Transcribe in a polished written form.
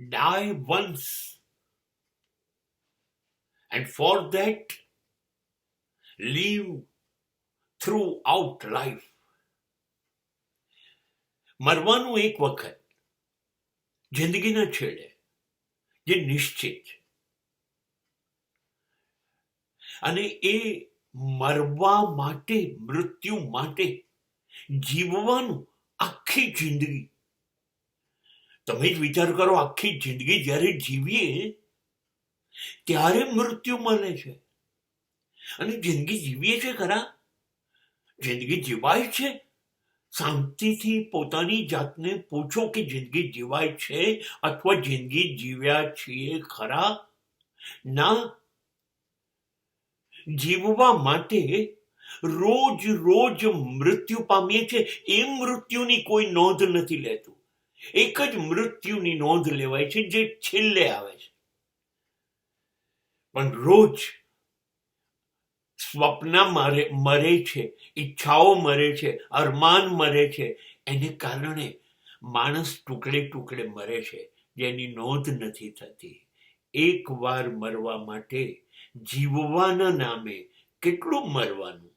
die once, and for that live throughout life. મરવાનું એક વખત જિંદગીના છેડે, જે નિશ્ચિત છે, અને એ મરવા માટે, મૃત્યુ માટે જીવવાનું આખી જિંદગી. તમે જ વિચાર કરો, આખી જિંદગી જ્યારે જીવીએ ત્યારે મૃત્યુ મળે છે. અને જિંદગી જીવીએ છે ખરા? જિંદગી જીવાય છે? શાંતિથી પોતાની જાતને પૂછો કે જિંદગી જીવાય છે અથવા જિંદગી જીવ્યા છીએ ખરા? ના. જીવવા માટે રોજ રોજ મૃત્યુ પામીએ છીએ. એ મૃત્યુની કોઈ નોંધ નથી લેતું. એક જ મૃત્યુની નોંધ લેવાય છે જે છેલ્લે આવે છે. પણ રોજ સ્વપ્ન મરે છે, ઈચ્છાઓ મરે છે, અરમાન મરે છે. એને કારણે માણસ ટુકડે ટુકડે મરે છે, જેની નોંધ નથી થતી. એક વાર મરવા માટે જીવવાના નામે કેટલું મરવાનું.